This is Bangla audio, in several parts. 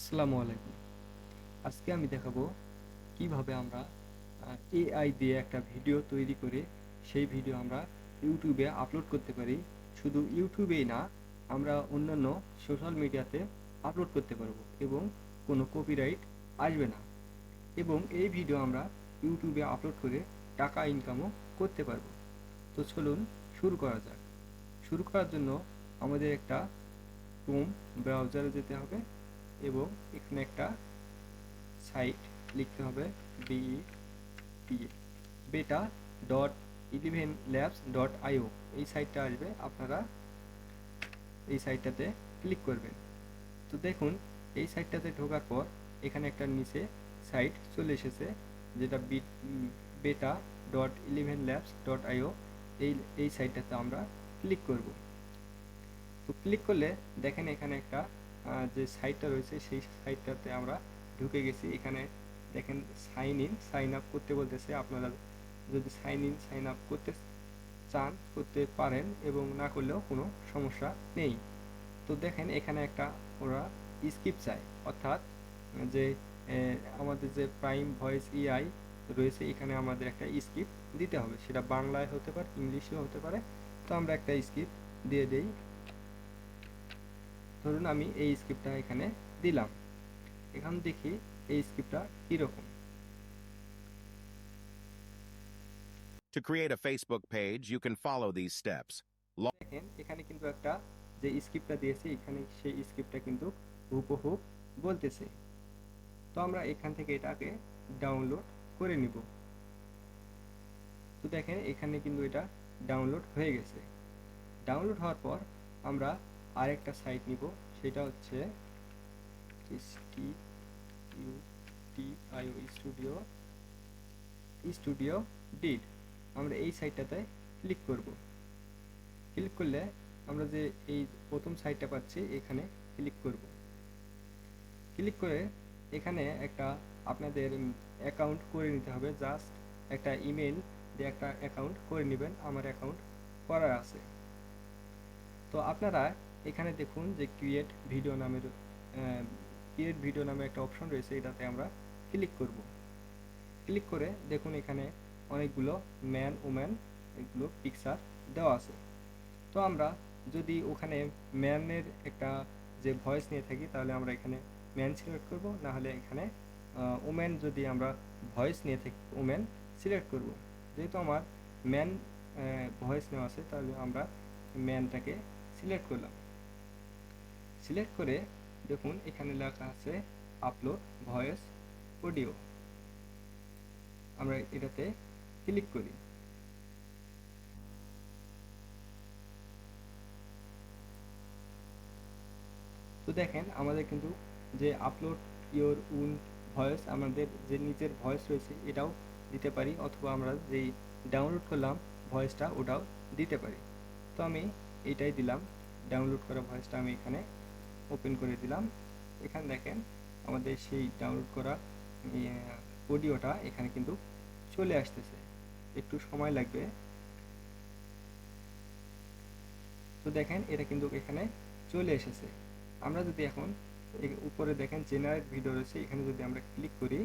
আসসালামু আলাইকুম। আজকে আমি দেখাবো কিভাবে আমরা এআই দিয়ে একটা ভিডিও তৈরি করে সেই ভিডিও আমরা ইউটিউবে আপলোড করতে পারি। শুধু ইউটিউবেই না, আমরা অন্যান্য সোশ্যাল মিডিয়াতে আপলোড করতে পারবো এবং কোনো কপিরাইট আসবে না, এবং এই ভিডিও আমরা ইউটিউবে আপলোড করে টাকা ইনকামও করতে পারবো। তো চলুন শুরু করা যাক। শুরু করার জন্য আমাদের একটা ক্রোম ব্রাউজারে যেতে হবে এবং এখানে একটা সাইট লিখতে হবে, বিই বেটা ডট ইলেভেন ল্যাবস ডট আইও। এই সাইটটা আসবে, আপনারা এই সাইটটাতে ক্লিক করবেন। তো দেখুন, এই সাইটটাতে ঢোকার পর এখানে একটা নিচে সাইট চলে এসেছে, যেটা বেটা ডট ইলেভেন ল্যাবস ডট আইও। এই সাইটটাতে আমরা ক্লিক করব। তো ক্লিক করলে দেখেন এখানে একটা যে সাইটটা রয়েছে সেই সাইটটাতে আমরা ঢুকে গেছি। এখানে দেখেন সাইন আপ করতে বলতেছে। আপনারা যদি সাইন আপ করতে চান করতে পারেন, এবং না করলেও কোনো সমস্যা নেই। তো দেখেন এখানে একটা ওরা স্কিপ চায়, অর্থাৎ যে আমাদের যে প্রাইম ভয়েস এআই রয়েছে, এখানে আমাদের একটা স্কিপ দিতে হবে। সেটা বাংলায় হতে পারে, ইংলিশেও হতে পারে। তো আমরা একটা স্কিপ দিয়ে দেই। ধরুন আমি এই স্ক্রিপ্টটা এখানে দিলাম। এখন দেখি এই স্ক্রিপ্টটা কিরকম। To create a Facebook page, you can follow these steps. দেখেন এখানে কিন্তু একটা যে স্ক্রিপ্টটা দিয়েছি, এখানে সেই স্ক্রিপ্টটা কিন্তু হুবহু বলতেছে। তো আমরা এখান থেকে এটাকে ডাউনলোড করে নিব। তো দেখেন এখানে কিন্তু এটা ডাউনলোড হয়ে গেছে। ডাউনলোড হওয়ার পর আমরা আরেকটা সাইট নিব, সেটা হচ্ছে স্টুডিও স্টুডিও ডিড। আমরা এই সাইটটাতে ক্লিক করব। ক্লিক করলে আমরা যে এই প্রথম সাইটটা পাচ্ছি, এখানে ক্লিক করব। ক্লিক করে এখানে একটা আপনাদের অ্যাকাউন্ট করে নিতে হবে। জাস্ট একটা ইমেল দিয়ে একটা অ্যাকাউন্ট করে নেবেন। আমার অ্যাকাউন্ট করা আছে। তো আপনারা এখানে দেখুন যে ক্রিয়েট ভিডিও নামে একটা অপশন রয়েছে, এটাতে আমরা ক্লিক করব। ক্লিক করে দেখুন এখানে অনেকগুলো ম্যান ওম্যান এগুলো পিকচার দেওয়া আছে। তো আমরা যদি ওখানে ম্যানের একটা যে ভয়েস নিয়ে থাকি, তাহলে আমরা এখানে ম্যান সিলেক্ট করব, না হলে এখানে ওম্যান যদি আমরা ভয়েস নিয়ে থাকি ওম্যান সিলেক্ট করব। যেহেতু আমার ম্যান ভয়েস নেওয়া আছে, তাহলে আমরা ম্যানটাকে সিলেক্ট করলাম। সিলেক্ট করে দেখুন এখানে লেখা আছে আপলোড ভয়েস অডিও। আমরা এটাতে ক্লিক করি। তো দেখেন আমাদের কিন্তু যে আপলোড ইওর উন ভয়েস, আমাদের যে নিজের ভয়েস রয়েছে এটাও দিতে পারি, অথবা আমরা যেই ডাউনলোড করলাম ভয়েসটা ওটাও দিতে পারি। তো আমি এইটাই দিলাম, ডাউনলোড করা ভয়েসটা আমি এখানে ওপেন করে দিলাম। এখানে দেখেন আমাদের সেই ডাউনলোড করা অডিওটা এখানে কিন্তু চলে আসতেছে। একটু সময় লাগবে। তো দেখেন এটা কিন্তু এখানে চলে এসেছে। আমরা যদি এখন উপরে দেখেন জেনারেট ভিডিও রয়েছে, এখানে যদি আমরা ক্লিক করি,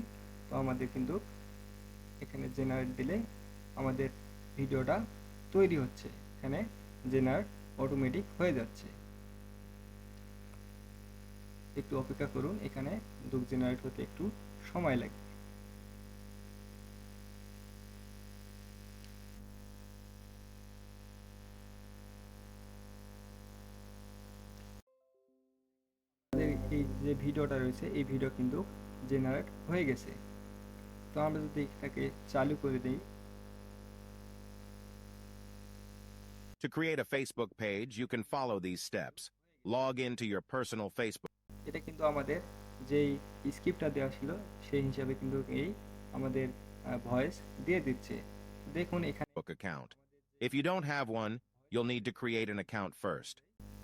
তো আমাদের কিন্তু এখানে জেনারেট দিলে আমাদের ভিডিওটা তৈরি হচ্ছে। এখানে জেনারেট অটোমেটিক হয়ে যাচ্ছে। একটু অপেক্ষা করুন, এখানে জেনারেট হতে একটু সময় লাগবে। আমাদের এই যে ভিডিওটা রয়েছে, এই ভিডিও কিন্তু জেনারেট হয়ে গেছে। তো আমরা যদি এটাকে চালু করে দিই, To create a Facebook page, you can follow these steps. Log into your personal Facebook এটা কিন্তু আমাদের যেই স্ক্রিপ্টটা দেওয়া ছিল সেই হিসাবে কিন্তু এই আমাদের ভয়েস দিয়ে দিচ্ছে। দেখুন এখানে account. If you don't have one, you'll need to create an account first.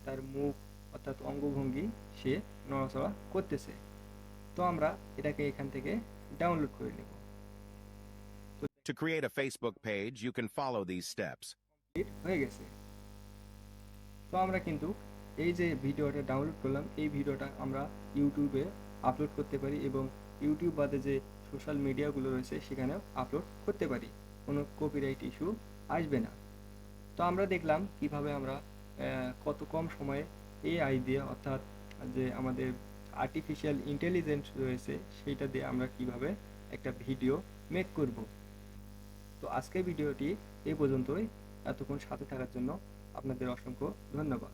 তার মুখ অর্থাৎ অঙ্গভঙ্গি সে নড়াচড়া করতেছে। তো আমরা এটাকে এখান থেকে ডাউনলোড করে নেব। তো To create a Facebook page, you can follow these steps. Complete হয়ে গেছে। তো আমরা কিন্তু এই যে ভিডিওটা ডাউনলোড করলাম, এই ভিডিওটা আমরা ইউটিউবে আপলোড করতে পারি এবং ইউটিউব বাদে যে সোশ্যাল মিডিয়াগুলো রয়েছে সেখানেও আপলোড করতে পারি, কোনো কপিরাইট ইস্যু আসবে না। তো আমরা দেখলাম কিভাবে আমরা কত কম সময়ে এআই দিয়ে, অর্থাৎ যে আমাদের আর্টিফিশিয়াল ইন্টেলিজেন্স রয়েছে সেইটা দিয়ে আমরা কিভাবে একটা ভিডিও মেক করব। তো আজকের ভিডিওটি এই পর্যন্তই। এতক্ষণ সাথে থাকার জন্য আপনাদের অসংখ্য ধন্যবাদ।